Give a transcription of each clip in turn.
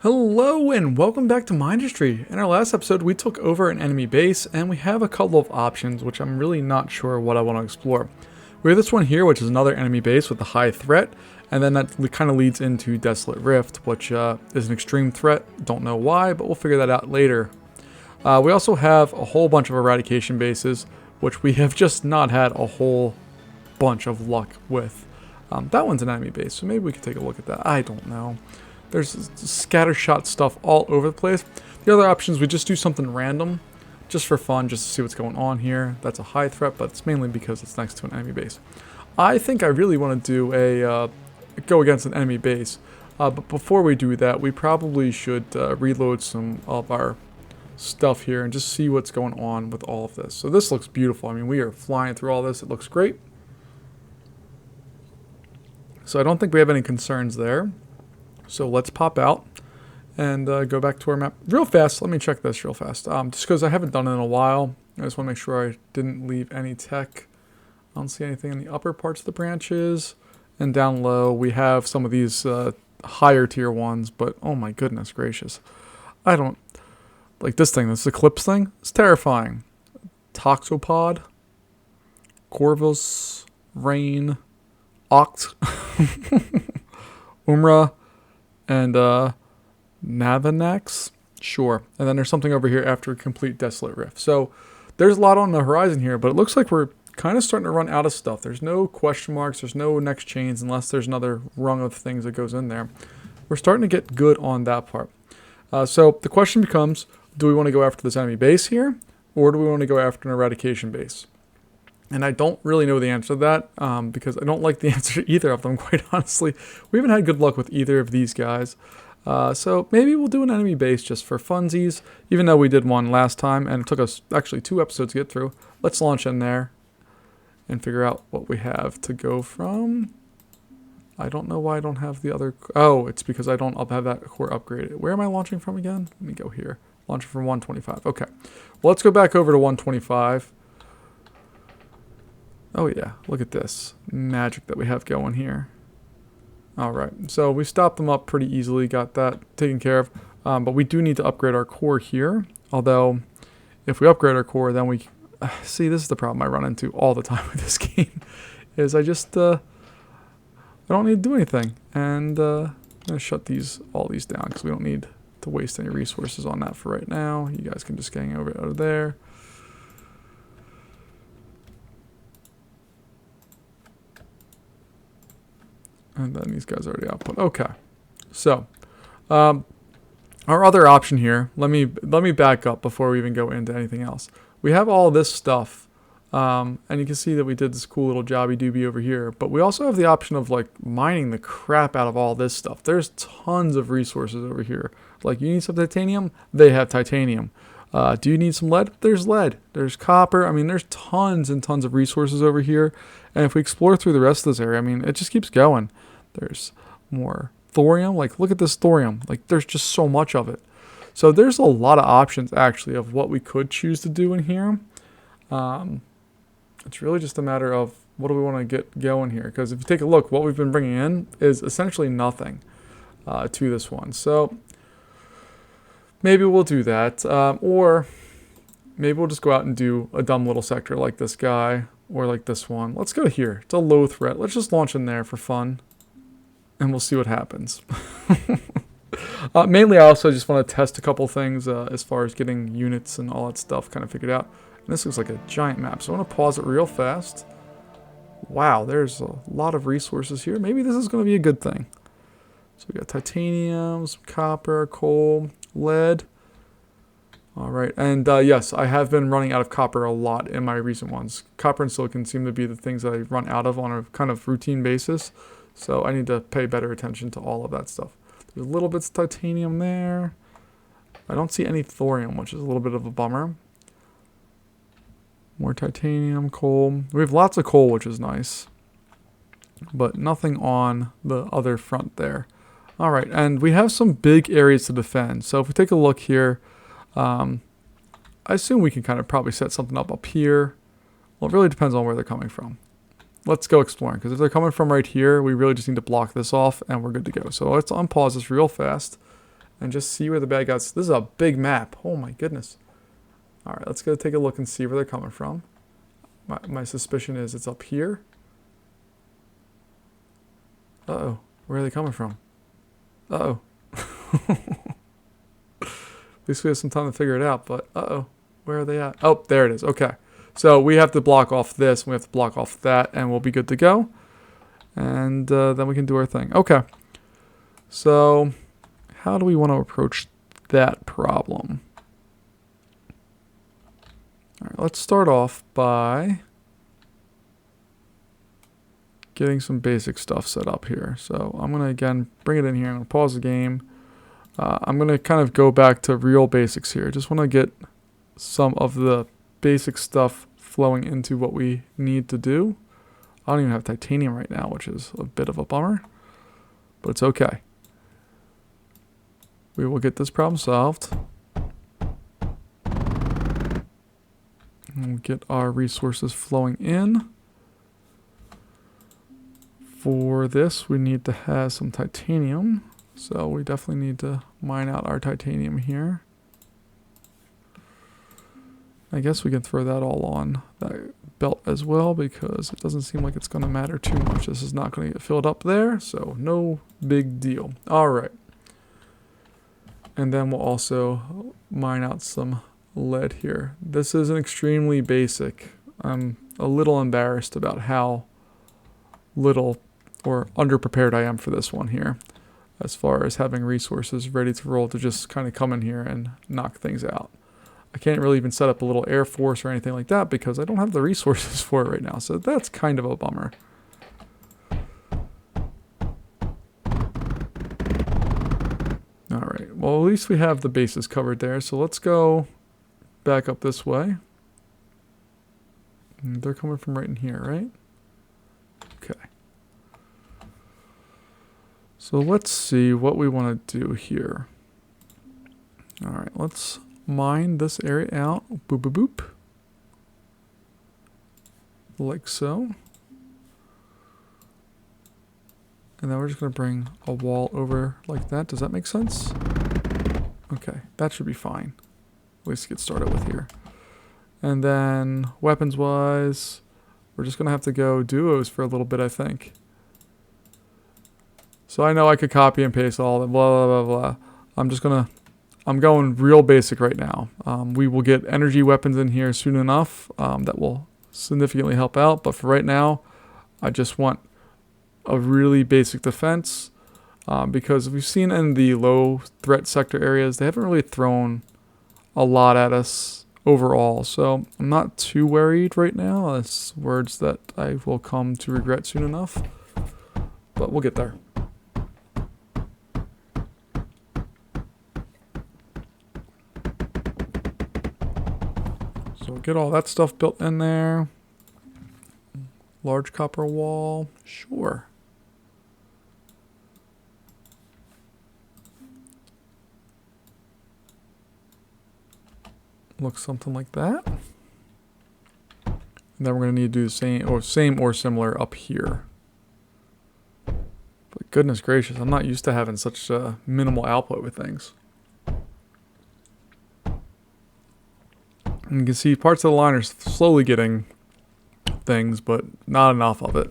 Hello and welcome back to Mindustry. In our last episode, we took over an enemy base and we have a couple of options, which I'm really not sure what I want to explore. We have this one here, which is another enemy base with a high threat, and then that kind of leads into Desolate Rift, which is an extreme threat. Don't know why, but we'll figure that out later. We also have a whole bunch of eradication bases, which we have just not had a whole bunch of luck with. That one's an enemy base, so maybe we could take a look at that. I don't know. There's scattershot stuff all over the place. The other option is we just do something random, just for fun, just to see what's going on here. That's a high threat, but it's mainly because it's next to an enemy base. I think I really want to do a go against an enemy base. But before we do that, we probably should reload some of our stuff here and just see what's going on with all of this. So this looks beautiful. I mean, we are flying through all this. It looks great. So I don't think we have any concerns there. So let's pop out and go back to our map real fast. Let me check this real fast. Just because I haven't done it in a while. I just want to make sure I didn't leave any tech. I don't see anything in the upper parts of the branches. And down low, we have some of these higher tier ones. But oh my goodness gracious. I don't like this thing. This Eclipse thing. It's terrifying. Toxopod. Corvus. Rain. Oct. Umra. And Navanax, sure. And then there's something over here after we complete Desolate Rift. So there's a lot on the horizon here, but it looks like we're kind of starting to run out of stuff. There's no question marks, there's no next chains unless there's another rung of things that goes in there. We're starting to get good on that part. So the question becomes, do we want to go after this enemy base here, or do we want to go after an eradication base? And I don't really know the answer to that because I don't like the answer to either of them, quite honestly. We haven't had good luck with either of these guys. So maybe we'll do an enemy base just for funsies, even though we did one last time and it took us actually 2 episodes to get through. Let's launch in there and figure out what we have to go from. I don't know why I don't have the other. Oh, it's because I don't have that core upgraded. Where am I launching from again? Let me go here. Launching from 125. Okay. Well, let's go back over to 125. Oh yeah, look at this magic that we have going here. Alright, so we stopped them up pretty easily, got that taken care of. But we do need to upgrade our core here. Although, if we upgrade our core, then we... see, this is the problem I run into all the time with this game. Is I just... I don't need to do anything. And I'm going to shut all these down because we don't need to waste any resources on that for right now. You guys can just gang over out of there. And then these guys already output. Okay, so our other option here. Let me back up before we even go into anything else. We have all this stuff, and you can see that we did this cool little jobby doobie over here. But we also have the option of like mining the crap out of all this stuff. There's tons of resources over here. Like you need some titanium, they have titanium. Do you need some lead? There's lead. There's copper. I mean, there's tons and tons of resources over here. And if we explore through the rest of this area, I mean, it just keeps going. There's more thorium. Like, look at this thorium. Like, there's just so much of it. So there's a lot of options, actually, of what we could choose to do in here. It's really just a matter of what do we want to get going here. Because if you take a look, what we've been bringing in is essentially nothing to this one. So maybe we'll do that. Or maybe we'll just go out and do a dumb little sector like this guy or like this one. Let's go here. It's a low threat. Let's just launch in there for fun. And we'll see what happens. Mainly, I also just want to test a couple things as far as getting units and all that stuff kind of figured out. And this looks like a giant map. So I want to pause it real fast. Wow, there's a lot of resources here. Maybe this is going to be a good thing. So we got titanium, some copper, coal, lead. All right, and yes, I have been running out of copper a lot in my recent ones. Copper and silicon seem to be the things that I run out of on a kind of routine basis. So I need to pay better attention to all of that stuff. There's little bits of titanium there. I don't see any thorium, which is a little bit of a bummer. More titanium, coal. We have lots of coal, which is nice. But nothing on the other front there. All right, and we have some big areas to defend. So if we take a look here, I assume we can kind of probably set something up here. Well, it really depends on where they're coming from. Let's go exploring, because if they're coming from right here, we really just need to block this off, and we're good to go. So let's unpause this real fast, and just see where the bad guys. This is a big map. Oh my goodness. All right, let's go take a look and see where they're coming from. My suspicion is it's up here. Uh-oh. Where are they coming from? Uh-oh. At least we have some time to figure it out, but uh-oh. Where are they at? Oh, there it is. Okay. So we have to block off this, and we have to block off that, and we'll be good to go. And then we can do our thing. Okay. So how do we want to approach that problem? All right, let's start off by getting some basic stuff set up here. So I'm going to, again, bring it in here. I'm going to pause the game. I'm going to kind of go back to real basics here. Just want to get some of the basic stuff flowing into what we need to do. I don't even have titanium right now, which is a bit of a bummer, but it's okay. We will get this problem solved. And we'll get our resources flowing in. For this, we need to have some titanium. So we definitely need to mine out our titanium here. I guess we can throw that all on that belt as well, because it doesn't seem like it's going to matter too much. This is not going to get filled up there, so no big deal. All right. And then we'll also mine out some lead here. This is an extremely basic. I'm a little embarrassed about how little or underprepared I am for this one here, as far as having resources ready to roll to just kind of come in here and knock things out. I can't really even set up a little air force or anything like that because I don't have the resources for it right now. So that's kind of a bummer. All right. Well, at least we have the bases covered there. So let's go back up this way. And they're coming from right in here, right? Okay. So let's see what we want to do here. All right. Let's mine this area out. Boop, boop, boop. Like so. And then we're just going to bring a wall over like that. Does that make sense? Okay, that should be fine. At least get started with here. And then weapons-wise, we're just going to have to go duos for a little bit, I think. So I know I could copy and paste all that, blah, blah, blah, blah. I'm going real basic right now. We will get energy weapons in here soon enough. That will significantly help out. But for right now, I just want a really basic defense. Because we've seen in the low threat sector areas, they haven't really thrown a lot at us overall. So I'm not too worried right now. That's words that I will come to regret soon enough. But we'll get there. So get all that stuff built in there. Large copper wall. Sure. Looks something like that. And then we're going to need to do the same or similar up here. But goodness gracious, I'm not used to having such minimal output with things. And you can see parts of the line are slowly getting things, but not enough of it.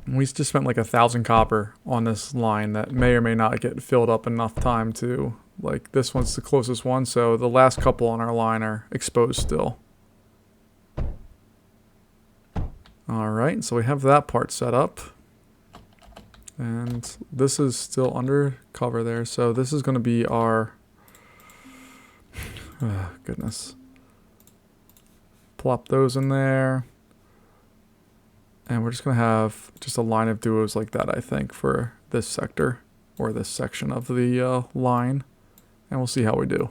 We just spent like 1,000 copper on this line that may or may not get filled up enough time to, like, this one's the closest one, so the last couple on our line are exposed still. Alright, so we have that part set up. And this is still under cover there, so this is going to be our... oh, goodness. Plop those in there. And we're just going to have just a line of duos like that, I think, for this sector or this section of the line. And we'll see how we do.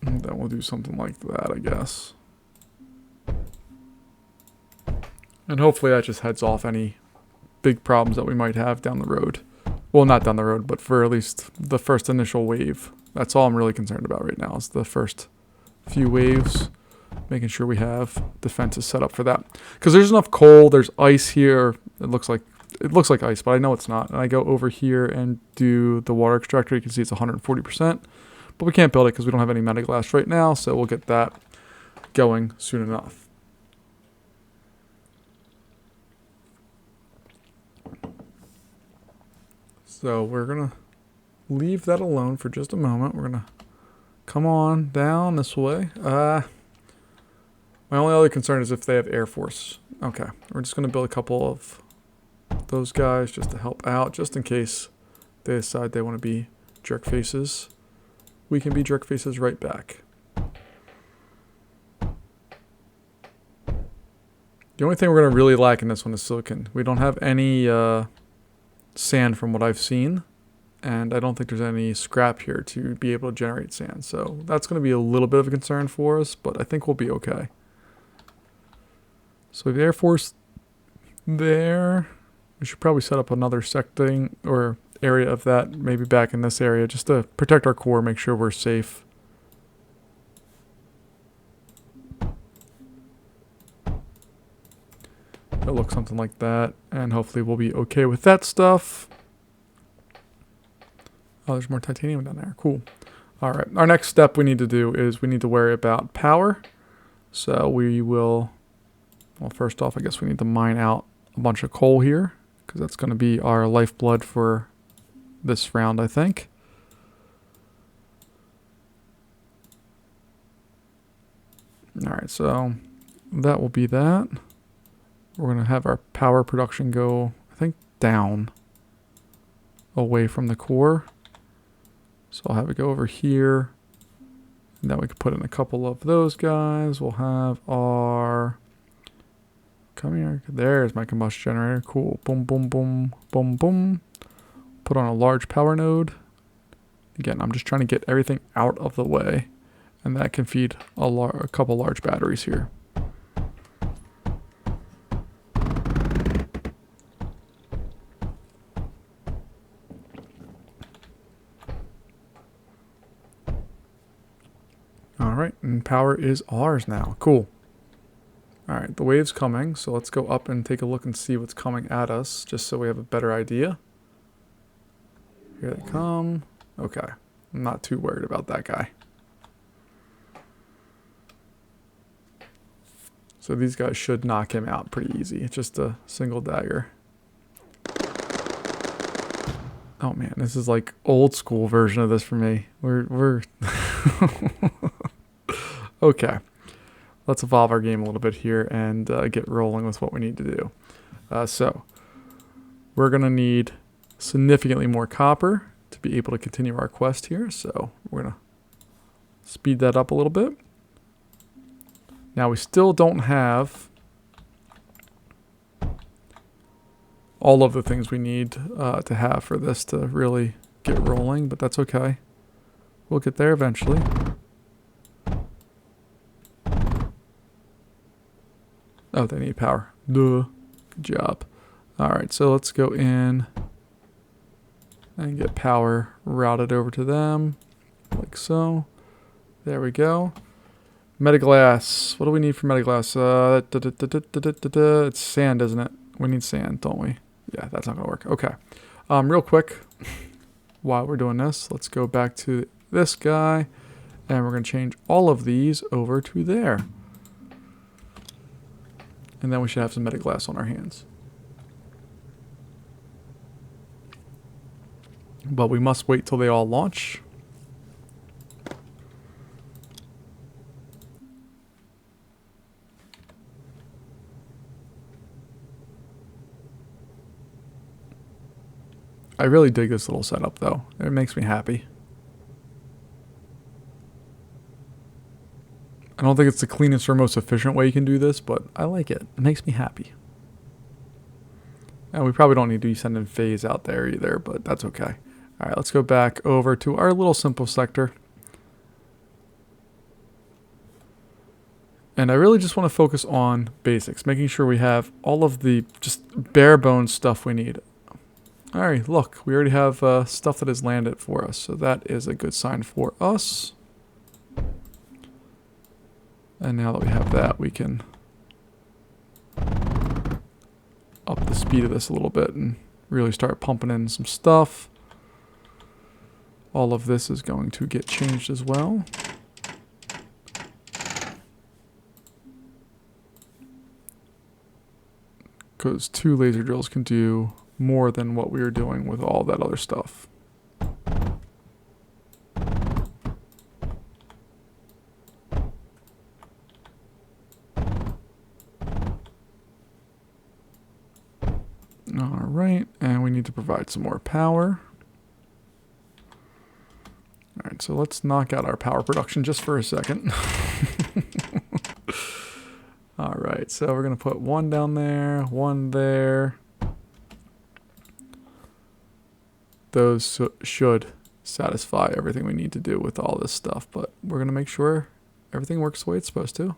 And then we'll do something like that, I guess. And hopefully that just heads off any big problems that we might have down the road. Well, not down the road, but for at least the first initial wave. That's all I'm really concerned about right now is the first few waves. Making sure we have defenses set up for that. Because there's enough coal, there's ice here. It looks like ice, but I know it's not. And I go over here and do the water extractor. You can see it's 140%. But we can't build it because we don't have any metaglass right now, so we'll get that going soon enough. So we're going to leave that alone for just a moment. We're going to come on down this way. My only other concern is if they have Air Force. Okay, we're just going to build a couple of those guys just to help out, just in case they decide they want to be jerk faces. We can be jerk faces right back. The only thing we're going to really lack in this one is silicon. We don't have any sand from what I've seen, and I don't think there's any scrap here to be able to generate sand. So that's going to be a little bit of a concern for us, but I think we'll be okay. So the Air Force there. We should probably set up another secting or area of that, maybe back in this area, just to protect our core, make sure we're safe. It'll look something like that, and hopefully we'll be okay with that stuff. Oh, there's more titanium down there. Cool. All right. Our next step we need to do is we need to worry about power. So we will, well, first off, I guess we need to mine out a bunch of coal here, because that's going to be our lifeblood for this round, I think. All right, so that will be that. We're going to have our power production go, I think, down away from the core. So I'll have it go over here. And then we can put in a couple of those guys. We'll have our... Come here. There's my combustion generator. Cool. Boom, boom, boom, boom, boom. Put on a large power node. Again, I'm just trying to get everything out of the way. And that can feed a couple large batteries here. Alright, and power is ours now. Cool. Alright, the wave's coming, so let's go up and take a look and see what's coming at us, just so we have a better idea. Here they come. Okay, I'm not too worried about that guy. So these guys should knock him out pretty easy. It's just a single dagger. Oh man, this is like old school version of this for me. We're okay. Let's evolve our game a little bit here and get rolling with what we need to do. So we're gonna need significantly more copper to be able to continue our quest here. So we're gonna speed that up a little bit. Now we still don't have all of the things we need to have for this to really get rolling, but that's okay. We'll get there eventually. Oh, they need power. Duh. Good job. Alright, so let's go in and get power routed over to them. Like so. There we go. Metaglass. What do we need for metaglass? It's sand, isn't it? We need sand, don't we? Yeah, that's not going to work. Okay. Real quick, while we're doing this, let's go back to this guy. And we're going to change all of these over to there. And then we should have some metaglass on our hands. But we must wait till they all launch. I really dig this little setup though. It makes me happy. I don't think it's the cleanest or most efficient way you can do this, but I like it. It makes me happy. And we probably don't need to be sending phase out there either, but that's okay. Alright, let's go back over to our little simple sector. And I really just want to focus on basics, making sure we have all of the just bare bones stuff we need. Alright, look, we already have stuff that has landed for us, so that is a good sign for us. And now that we have that, we can up the speed of this a little bit and really start pumping in some stuff. All of this is going to get changed as well. Because 2 laser drills can do more than what we were doing with all that other stuff. Alright, and we need to provide some more power. Alright, so let's knock out our power production just for a second. Alright, so we're going to put 1 down there, 1 there. Those should satisfy everything we need to do with all this stuff, but we're going to make sure everything works the way it's supposed to.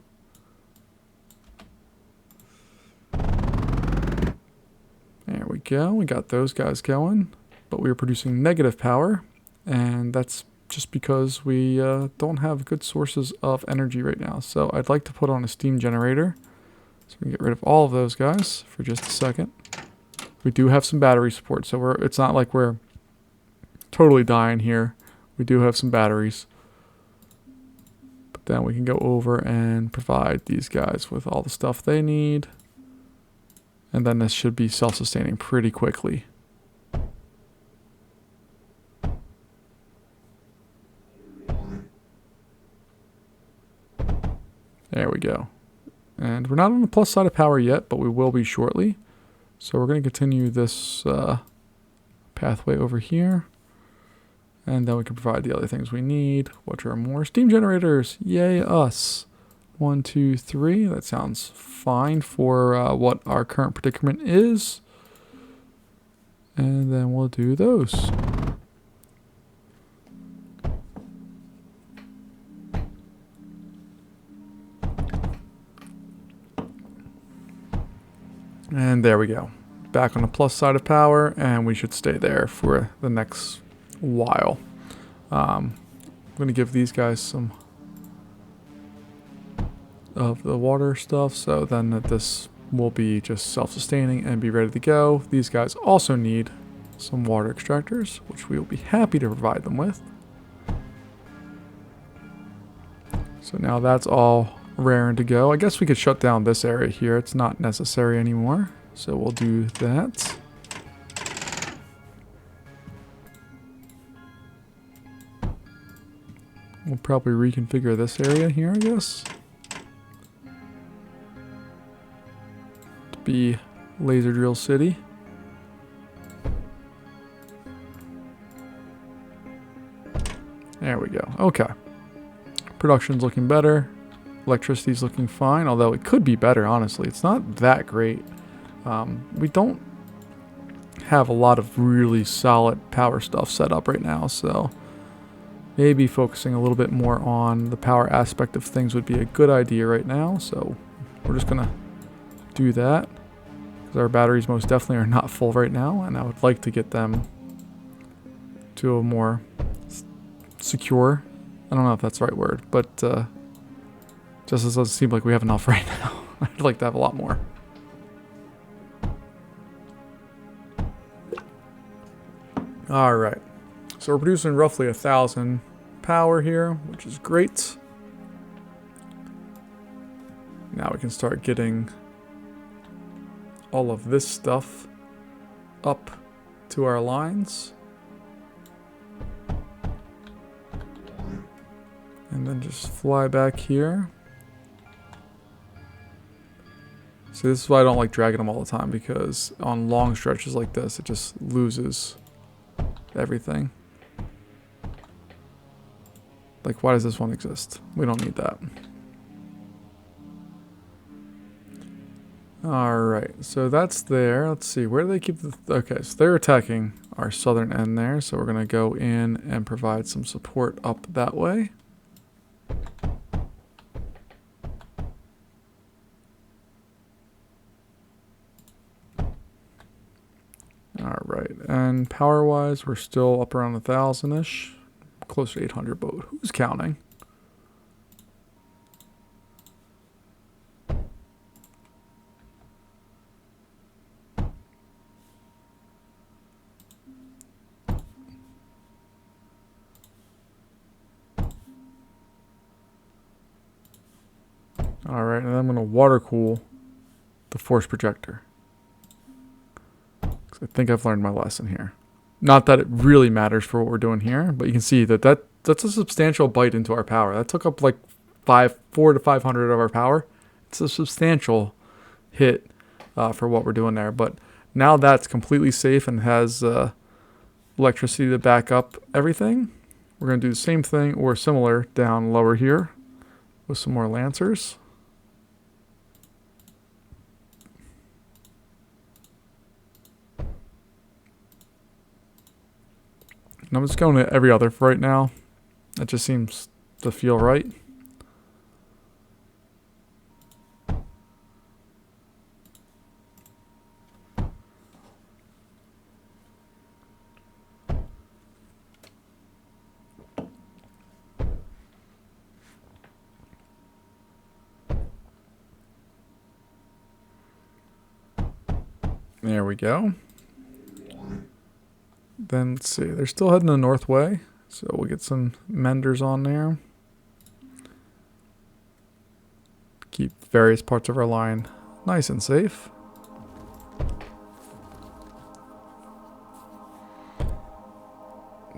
There we go, we got those guys going, but we are producing negative power, and that's just because we don't have good sources of energy right now. So I'd like to put on a steam generator, so we can get rid of all of those guys for just a second. We do have some battery support, so it's not like we're totally dying here. We do have some batteries. But then we can go over and provide these guys with all the stuff they need. And then this should be self-sustaining pretty quickly. There we go. And we're not on the plus side of power yet, but we will be shortly. So we're going to continue this pathway over here. And then we can provide the other things we need, which are more steam generators. Yay us. 1, 2, 3. That sounds fine for what our current predicament is. And then we'll do those. And there we go. Back on the plus side of power, and we should stay there for the next while. I'm going to give these guys some of the water stuff, so then that this will be just self-sustaining and be ready to go. These guys also need some water extractors, which we will be happy to provide them with. So now that's all raring to go. I guess we could shut down this area here. It's not necessary anymore, so we'll do that. We'll probably reconfigure this area here, I guess, to be Laser Drill City. There we go. Okay. Production's looking better. Electricity's looking fine, although it could be better, honestly. It's not that great. We don't have a lot of really solid power stuff set up right now, so maybe focusing a little bit more on the power aspect of things would be a good idea right now. So we're just gonna do that, because our batteries most definitely are not full right now, and I would like to get them to a more secure, I don't know if that's the right word, but just as it doesn't seem like we have enough right now. I'd like to have a lot more. Alright, so we're producing roughly 1,000 power here, which is great. Now we can start getting all of this stuff up to our lines. And then just fly back here. So this is why I don't like dragging them all the time, because on long stretches like this, it just loses everything. Like, why does this one exist? We don't need that. Alright, so that's there. Let's see, where do they keep the... Okay, so they're attacking our southern end there, so we're going to go in and provide some support up that way. Alright, and And power-wise, we're still up around 1,000-ish. Close to 800, but who's counting? Alright, and then I'm going to water cool the force projector. I think I've learned my lesson here. Not that it really matters for what we're doing here, but you can see that that's a substantial bite into our power. That took up like 4 to 500 of our power. It's a substantial hit for what we're doing there. But now that's completely safe and has electricity to back up everything. We're going to do the same thing or similar down lower here with some more lancers. And I'm just going to every other for right now. That just seems to feel right. There we go. Then let's see, they're still heading the north way, so we'll get some menders on there. Keep various parts of our line nice and safe.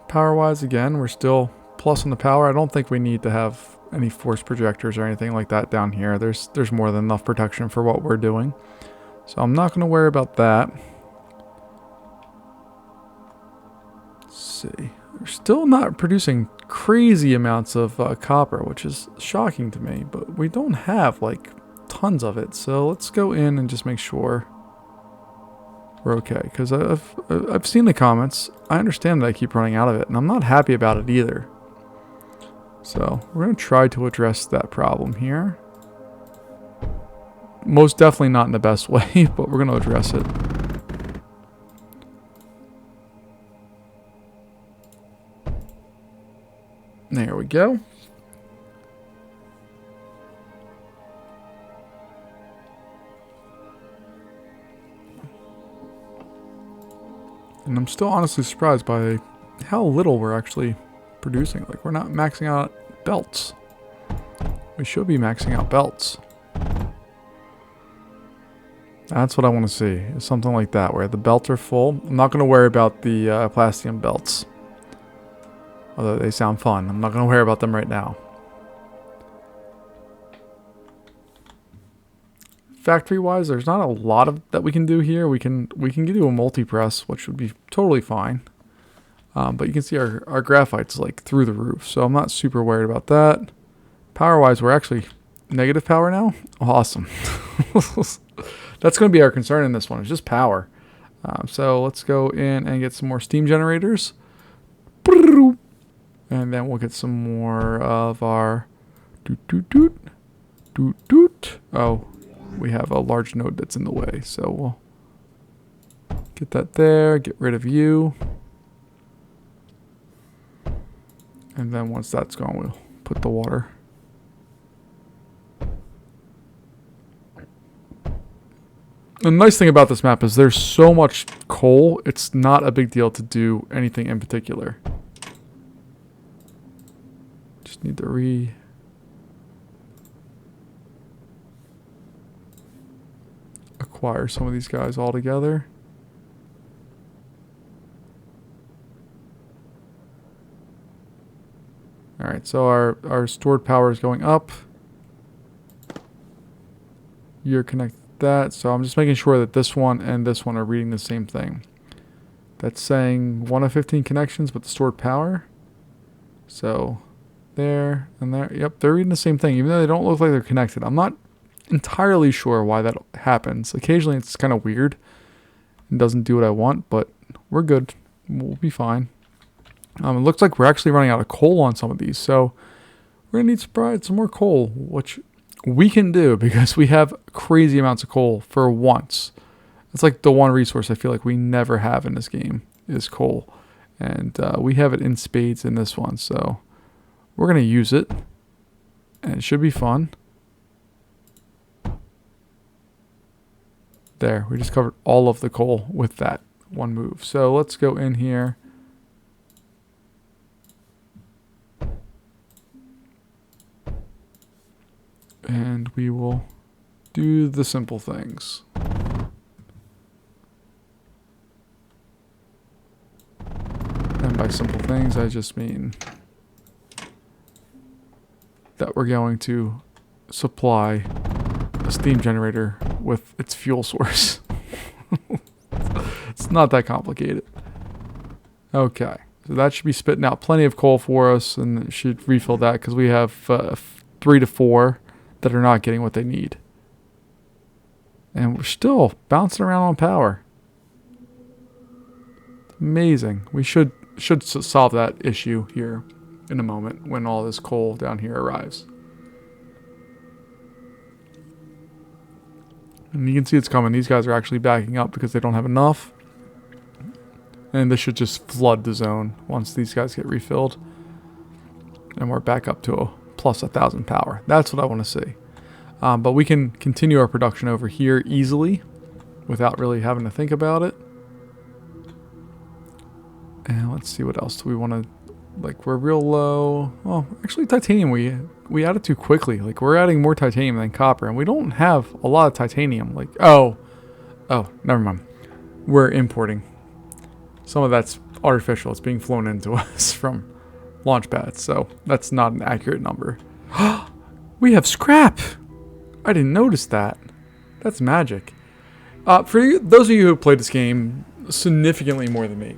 Power-wise, again, we're still plus on the power. I don't think we need to have any force projectors or anything like that down here. There's more than enough protection for what we're doing. So I'm not going to worry about that. See, we're still not producing crazy amounts of copper, which is shocking to me, but we don't have like tons of it. So let's go in and just make sure we're okay, because I've seen the comments. I understand that I keep running out of it, and I'm not happy about it either. So we're going to try to address that problem here. Most definitely not in the best way, but we're going to address it. There we go. And I'm still honestly surprised by how little we're actually producing. Like, we're not maxing out belts. We should be maxing out belts. That's what I want to see. Is something like that, where the belts are full. I'm not going to worry about the plastium belts. Although they sound fun. I'm not going to worry about them right now. Factory-wise, there's not a lot of that we can do here. We can do a multi-press, which would be totally fine. But you can see our graphite's like through the roof. So I'm not super worried about that. Power-wise, we're actually negative power now. Awesome. That's going to be our concern in this one. It's just power. So let's go in and get some more steam generators. And then we'll get some more of our doot. Oh, we have a large node that's in the way. So we'll get that there. Get rid of you. And then once that's gone, we'll put the water. The nice thing about this map is there's so much coal, it's not a big deal to do anything in particular. Just need to acquire some of these guys all together. Alright, so our stored power is going up. You're connected to that, so I'm just making sure that this one and this one are reading the same thing. That's saying 1 of 15 connections with the stored power. So there and there. Yep, they're reading the same thing, even though they don't look like they're connected. I'm not entirely sure why that happens. Occasionally it's kind of weird and doesn't do what I want, but we're good. We'll be fine. It looks like we're actually running out of coal on some of these, so we're going to need to provide some more coal, which we can do because we have crazy amounts of coal for once. It's like the one resource I feel like we never have in this game is coal. And we have it in spades in this one, so we're going to use it. And it should be fun. There, we just covered all of the coal with that one move. So let's go in here. And we will do the simple things. And by simple things, I just mean that we're going to supply a steam generator with its fuel source. It's not that complicated. Okay, so that should be spitting out plenty of coal for us, and it should refill that because we have 3 to 4 that are not getting what they need. And we're still bouncing around on power. Amazing. We should solve that issue here in a moment when all this coal down here arrives. And you can see it's coming. These guys are actually backing up because they don't have enough. And this should just flood the zone once these guys get refilled. And we're back up to a plus 1,000 power. That's what I want to see. But we can continue our production over here easily without really having to think about it. And let's see what else do we want to... Like, we're real low. Well, actually, titanium we added too quickly. Like, we're adding more titanium than copper, and we don't have a lot of titanium. Like, oh, never mind. We're importing. Some of that's artificial. It's being flown into us from launch pads, so that's not an accurate number. We have scrap! I didn't notice that. That's magic. For those of you who have played this game significantly more than me,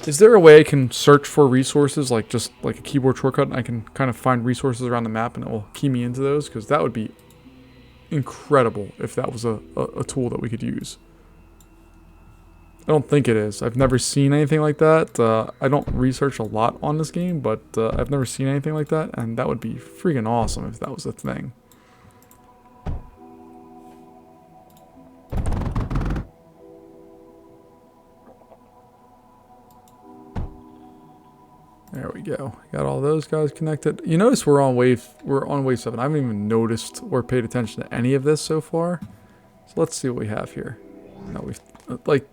is there a way I can search for resources, like just like a keyboard shortcut, and I can kind of find resources around the map and it will key me into those? Because that would be incredible if that was a tool that we could use. I don't think it is. I've never seen anything like that. I don't research a lot on this game, but I've never seen anything like that, and that would be freaking awesome if that was a thing. There we go. Got all those guys connected. You notice we're on wave 7. I haven't even noticed or paid attention to any of this so far. So let's see what we have here. No, we've like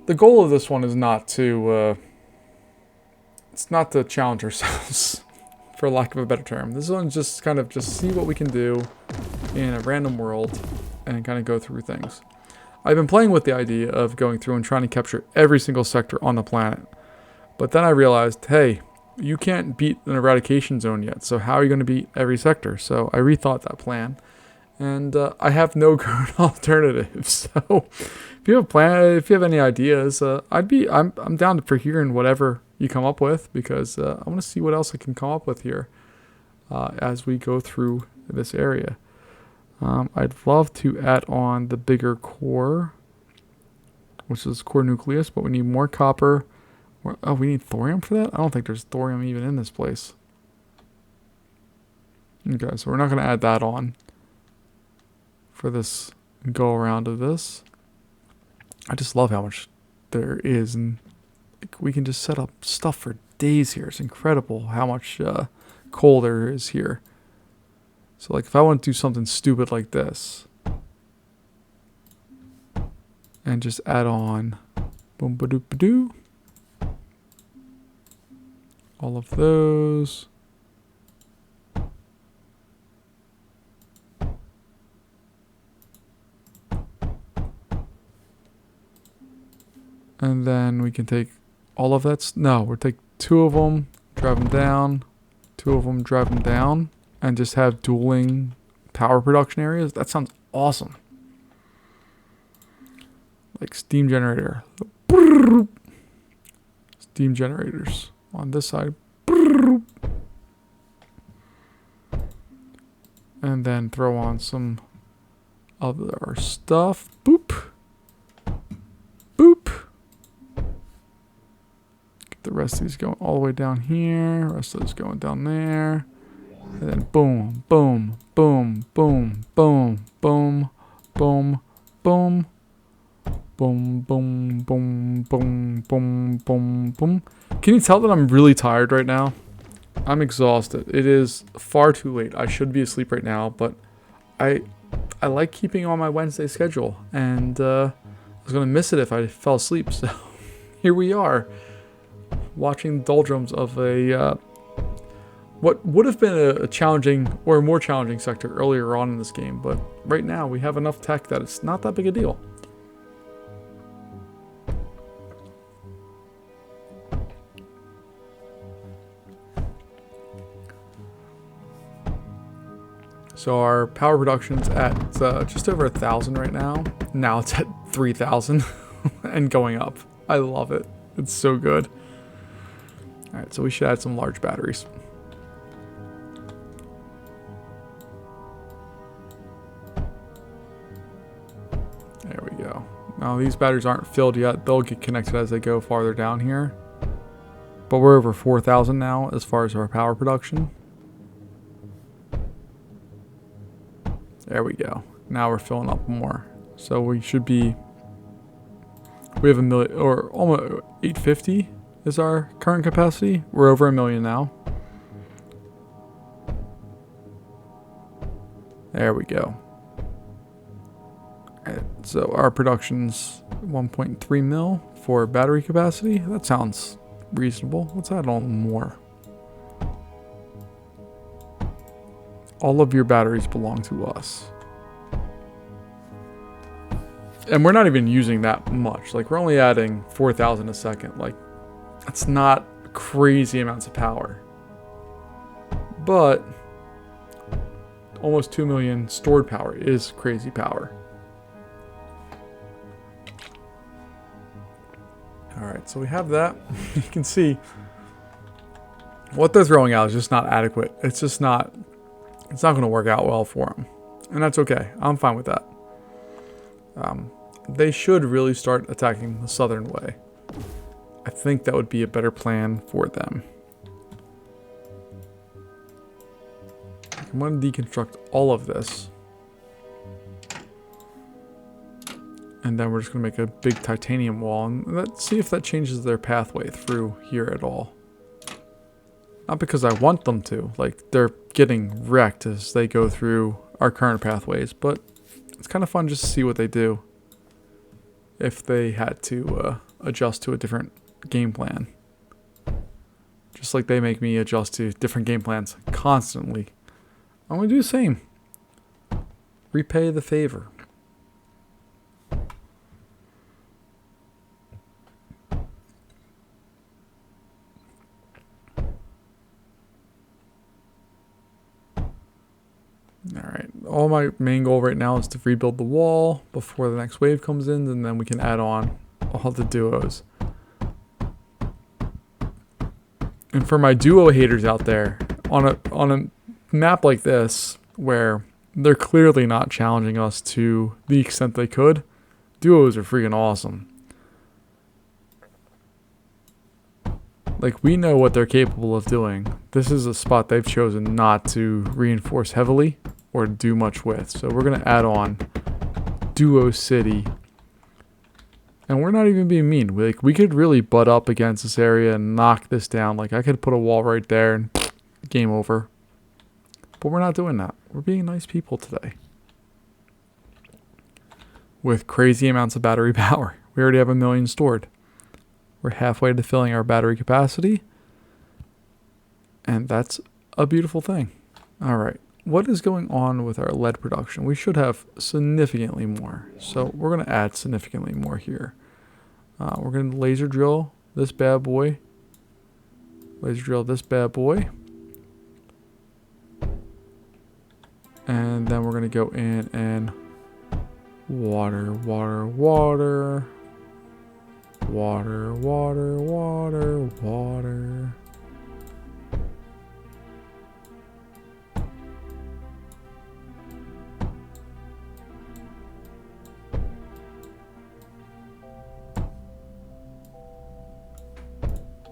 the goal of this one is not to it's not to challenge ourselves, for lack of a better term. This one's just kind of just see what we can do in a random world and kind of go through things. I've been playing with the idea of going through and trying to capture every single sector on the planet. But then I realized, hey, you can't beat an eradication zone yet, so how are you going to beat every sector? So I rethought that plan, and I have no current alternatives. So if you have a plan, if you have any ideas, I'm down for hearing whatever you come up with, because I want to see what else I can come up with here as we go through this area. I'd love to add on the bigger core, which is core nucleus, but we need more copper. Oh, we need thorium for that? I don't think there's thorium even in this place. Okay, so we're not going to add that on for this go around of this. I just love how much there is, and like, we can just set up stuff for days here. It's incredible how much coal there is here. So like if I want to do something stupid like this and just add on boom ba doo ba doo, all of those. And then we can take all of that. No, we'll take 2 of them, drive them down, 2 of them, drive them down, and just have dueling power production areas. That sounds awesome. Like steam generator. Steam generators on this side. And then throw on some of our stuff. Boop. Boop. Get the rest of these going all the way down here. Rest of those going down there. And then boom, boom, boom, boom, boom, boom, boom, boom, boom, Boom, boom, boom, boom, boom, boom, boom. Can you tell that I'm really tired right now? I'm exhausted. It is far too late. I should be asleep right now, but I like keeping on my Wednesday schedule, and I was gonna miss it if I fell asleep. So here we are, watching the doldrums of a what would have been a challenging or a more challenging sector earlier on in this game, but right now we have enough tech that it's not that big a deal. So our power production's at just over 1,000 right now. Now it's at 3,000 and going up. I love it. It's so good. All right, so we should add some large batteries. There we go. Now these batteries aren't filled yet. They'll get connected as they go farther down here. But we're over 4,000 now as far as our power production. There we go. Now we're filling up more. So we should be... We have 1 million, or almost 850 is our current capacity. We're over 1 million now. There we go. Alright, so our production's 1.3 mil for battery capacity. That sounds reasonable. Let's add on more. All of your batteries belong to us. And we're not even using that much. Like, we're only adding 4,000 a second. Like, that's not crazy amounts of power. But almost 2 million stored power is crazy power. Alright, so we have that. You can see what they're throwing out is just not adequate. It's just not... It's not going to work out well for them. And that's okay. I'm fine with that. They should really start attacking the southern way. I think that would be a better plan for them. I'm going to deconstruct all of this. And then we're just going to make a big titanium wall. And let's see if that changes their pathway through here at all. Not because I want them to. Like, they're getting wrecked as they go through our current pathways. But it's kind of fun just to see what they do if they had to adjust to a different game plan. Just like they make me adjust to different game plans constantly. I'm going to do the same. Repay the favor. Alright, all my main goal right now is to rebuild the wall before the next wave comes in, and then we can add on all the duos. And for my duo haters out there, on a map like this, where they're clearly not challenging us to the extent they could, duos are freaking awesome. Like, we know what they're capable of doing. This is a spot they've chosen not to reinforce heavily or do much with. So we're going to add on Duo City. And we're not even being mean. We could really butt up against this area and knock this down. Like, I could put a wall right there and game over. But we're not doing that. We're being nice people today. With crazy amounts of battery power. We already have 1 million stored. We're halfway to filling our battery capacity. And that's a beautiful thing. Alright, what is going on with our lead production? We should have significantly more. So we're going to add significantly more here. We're going to laser drill this bad boy. Laser drill this bad boy. And then we're going to go in and water, water, water. Water, water, water, water.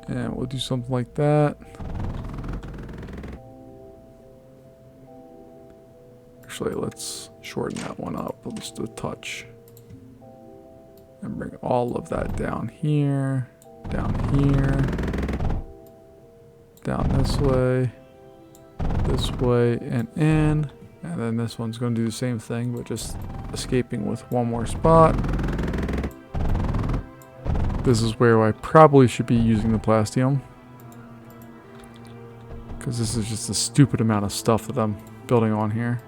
And we'll do something like that. Actually, let's shorten that one up just a touch. And bring all of that down here, down this way, and in. And then this one's going to do the same thing, but just escaping with one more spot. This is where I probably should be using the plastium, because this is just a stupid amount of stuff that I'm building on here.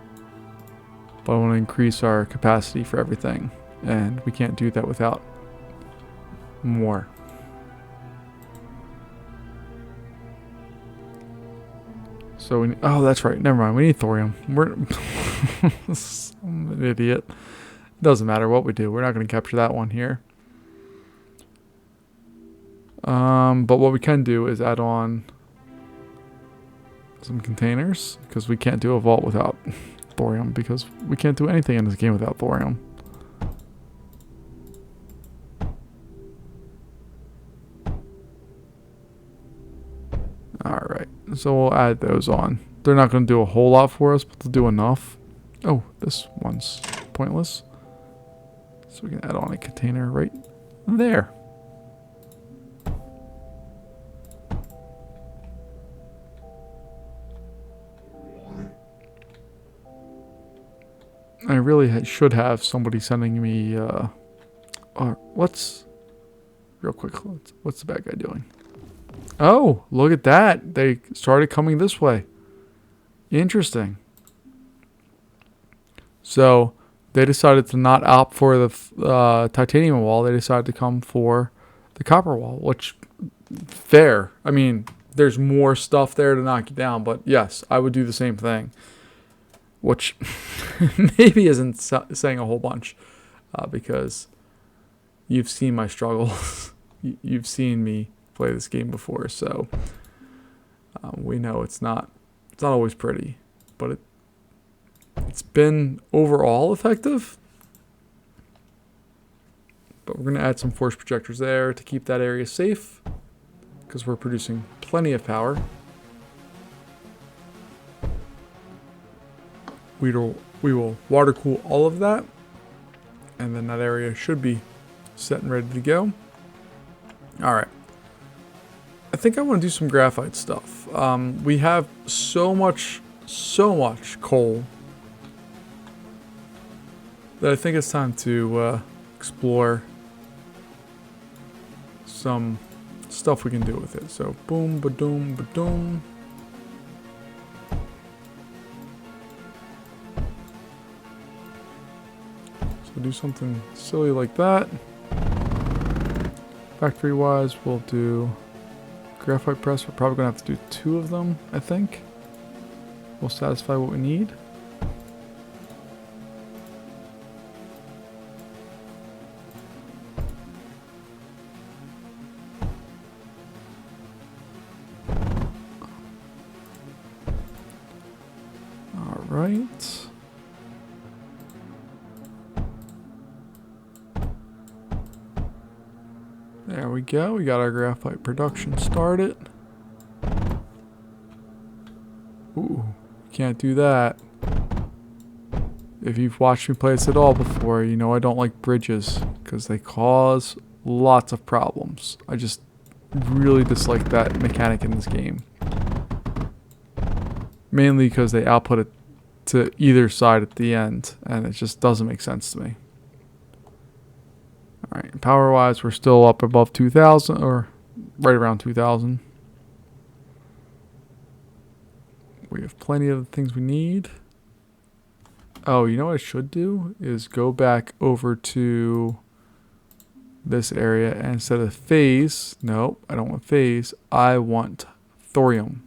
But I want to increase our capacity for everything, and we can't do that without more. So we oh, that's right. Never mind. We need thorium. I'm an idiot. It doesn't matter what we do. We're not going to capture that one here. But what we can do is add on some containers, because we can't do a vault without thorium, because we can't do anything in this game without thorium. Alright, so we'll add those on. They're not going to do a whole lot for us, but they'll do enough. Oh, this one's pointless. So we can add on a container right there. I really should have somebody sending me, what's, real quick, what's the bad guy doing? Oh, look at that. They started coming this way. Interesting. So, they decided to not opt for the titanium wall. They decided to come for the copper wall, which, fair. I mean, there's more stuff there to knock you down, but yes, I would do the same thing. Which maybe isn't saying a whole bunch, because you've seen my struggles. You've seen me play this game before, so we know it's not always pretty, but it's been overall effective. But we're going to add some force projectors there to keep that area safe, because we're producing plenty of power. We will water cool all of that, and then that area should be set and ready to go. Alright. I think I want to do some graphite stuff. We have so much coal that I think it's time to explore some stuff we can do with it. So boom, ba-doom, ba-doom. So do something silly like that. Factory wise, we'll do graphite press. We're probably going to have to do 2 of them, I think. We'll satisfy what we need. All right. There we go. We got our graphite production started. Ooh, can't do that. If you've watched me play this at all before, you know I don't like bridges because they cause lots of problems. I just really dislike that mechanic in this game. Mainly because they output it to either side at the end, and it just doesn't make sense to me. Alright, power wise, we're still up above 2,000, or right around 2,000. We have plenty of the things we need. Oh, you know what I should do? Is go back over to this area, and instead of phase, nope, I don't want phase, I want thorium.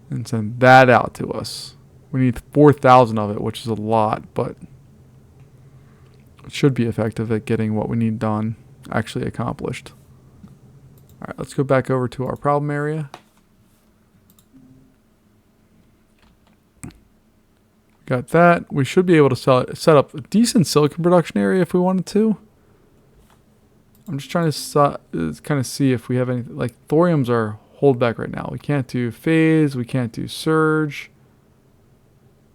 And send that out to us. We need 4,000 of it, which is a lot, but it should be effective at getting what we need done, actually accomplished. Alright, let's go back over to our problem area. Got that. We should be able to set up a decent silicon production area if we wanted to. I'm just trying to kind of see if we have any, like thoriums are hold back right now. We can't do phase, we can't do surge,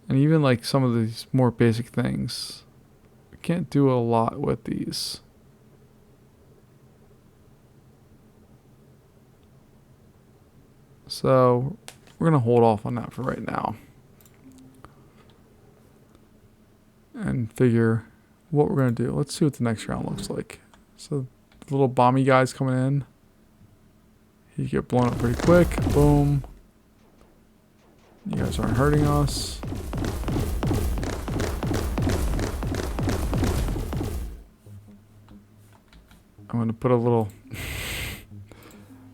and even like some of these more basic things we can't do a lot with these. So we're going to hold off on that for right now. And figure what we're going to do. Let's see what the next round looks like. So the little bomby guy's coming in. He get blown up pretty quick. Boom. You guys aren't hurting us. I'm going to put a little...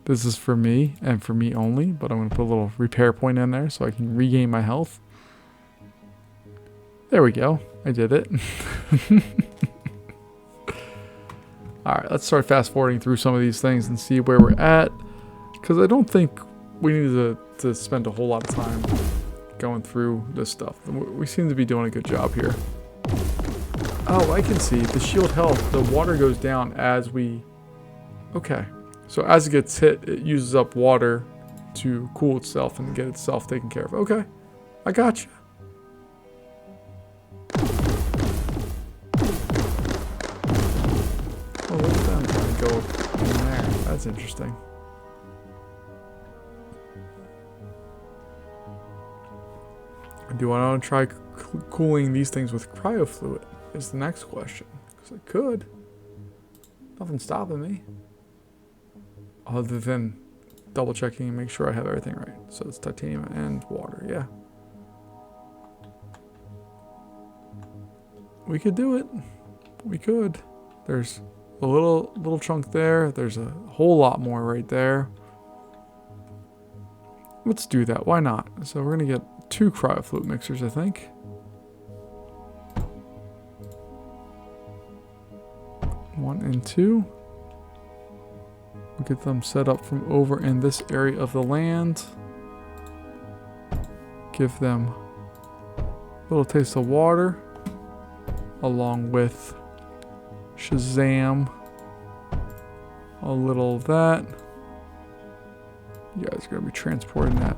This is for me and for me only, but I'm going to put a little repair point in there so I can regain my health. There we go. I did it. Alright, let's start fast forwarding through some of these things and see where we're at. Because I don't think we need to spend a whole lot of time going through this stuff. We seem to be doing a good job here. Oh, I can see. The shield health, the water goes down as we... Okay. So as it gets hit, it uses up water to cool itself and get itself taken care of. Okay. I got you. Oh, look at them trying to go in there. That's interesting. Do I want to try cooling these things with cryo fluid? Is the next question. Because I could. Nothing's stopping me. Other than double checking and make sure I have everything right. So it's titanium and water. Yeah. We could do it. We could. There's a little chunk there. There's a whole lot more right there. Let's do that. Why not? So we're going to get 2 cryo fluid mixers, I think. One and 2. We'll get them set up from over in this area of the land. Give them a little taste of water. Along with Shazam. A little of that. You guys are going to be transporting that.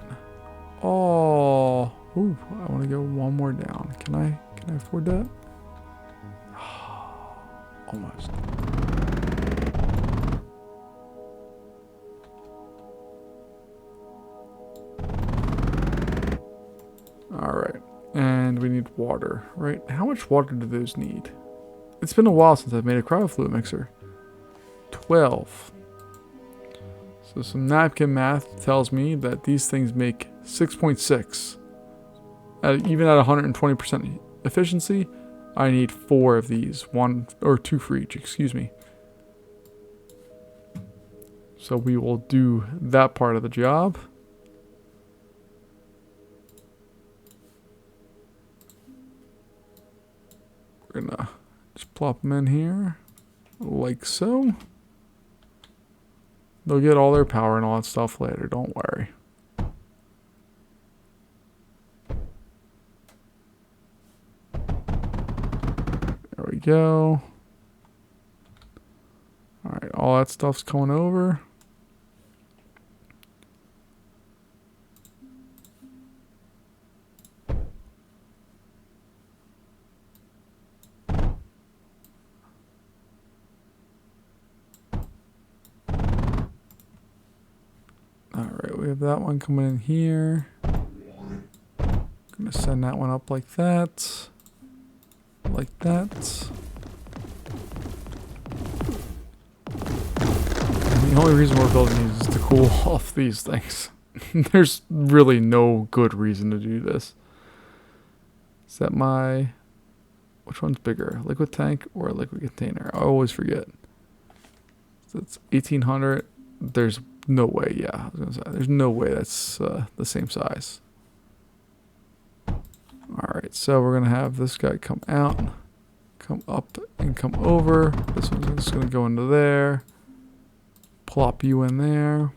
Oh. Ooh, I want to go one more down. Can I afford that? Almost. Alright. And we need water, right? How much water do those need? It's been a while since I've made a cryo fluid mixer. 12. So some napkin math tells me that these things make 6.6. Even at 120% efficiency, I need 4 of these. 1 or 2 for each, excuse me. So we will do that part of the job. We're gonna just plop them in here, like so. They'll get all their power and all that stuff later, don't worry. There we go. Alright, all that stuff's coming over. Alright, we have that one coming in here. Gonna send that one up like that. Like that. And the only reason we're building these is to cool off these things. There's really no good reason to do this. Is that my... Which one's bigger? Liquid tank or liquid container? I always forget. So it's 1800. There's no way, yeah. I was gonna say, there's no way that's the same size. Alright, so we're going to have this guy come out, come up, and come over. This one's just going to go into there. Plop you in there.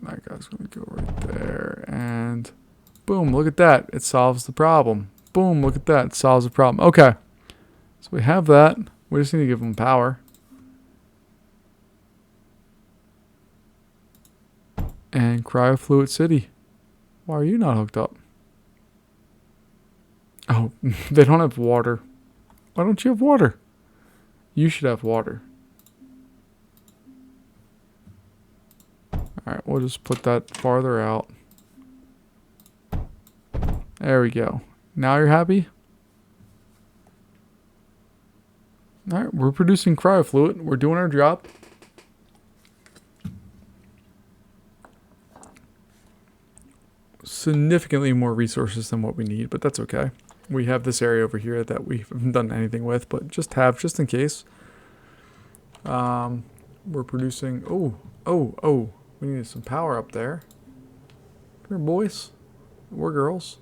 That guy's going to go right there. And boom, look at that. It solves the problem. Boom, look at that. It solves the problem. Okay. So we have that. We just need to give them power. Cryofluid City. Why are you not hooked up? Oh, they don't have water. Why don't you have water? You should have water. Alright, we'll just put that farther out. There we go. Now you're happy? Alright, we're producing cryofluid. We're doing our job. Significantly more resources than what we need, but that's okay. We have this area over here that we haven't done anything with, but just in case. We're producing... Oh. We need some power up there. Come here, boys. Or girls.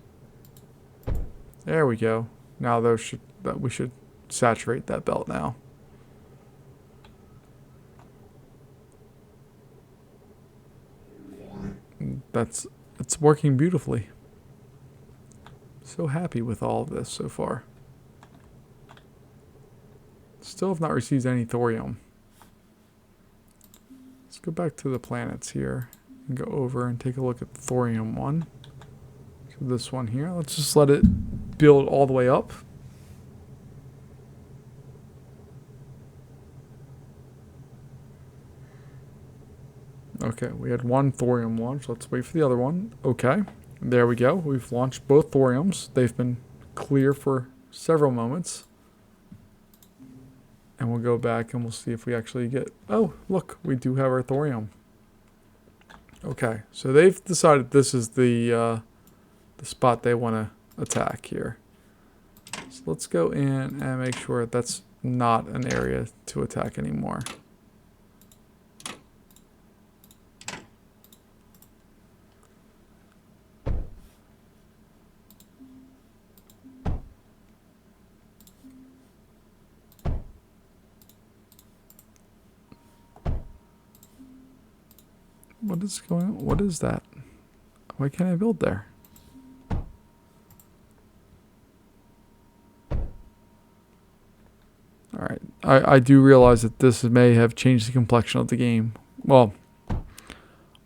There we go. Now we should saturate that belt now. It's working beautifully. So happy with all of this so far. Still have not received any thorium. Let's go back to the planets here and go over and take a look at the thorium one. So this one here. Let's just let it build all the way up. Okay, we had one thorium launch. Let's wait for the other one. Okay, there we go. We've launched both thoriums. They've been clear for several moments. And we'll go back and we'll see if we actually get... Oh, look, we do have our thorium. Okay, so they've decided this is the spot they want to attack here. So let's go in and make sure that's not an area to attack anymore. What is going on? What is that? Why can't I build there? Alright, I do realize that this may have changed the complexion of the game. Well,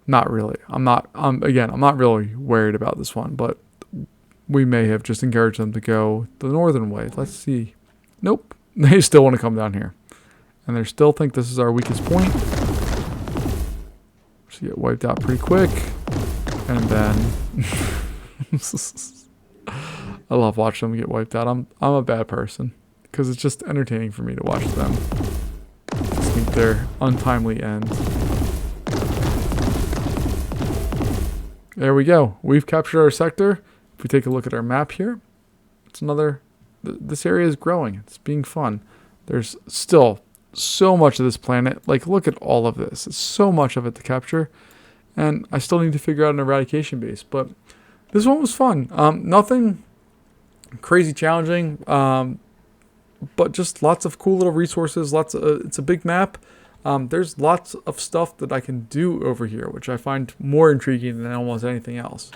not really. I'm not really worried about this one, but we may have just encouraged them to go the northern way. Let's see. Nope. They still want to come down here. And they still think this is our weakest point. So get wiped out pretty quick. And then I love watching them get wiped out. I'm a bad person because it's just entertaining for me to watch them meet their untimely end. There we go. We've captured our sector. If we take a look at our map here, it's another... This area is growing. It's being fun. There's still so much of this planet. Like, look at all of this. It's so much of it to capture. And I still need to figure out an eradication base. But this one was fun. Nothing crazy challenging. But just lots of cool little resources. It's a big map. There's lots of stuff that I can do over here, which I find more intriguing than almost anything else.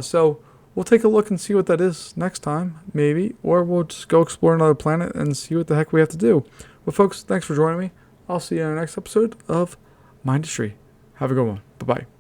So we'll take a look and see what that is next time, maybe. Or we'll just go explore another planet and see what the heck we have to do. Well, folks, thanks for joining me. I'll see you in the next episode of Mindustry. Have a good one. Bye-bye.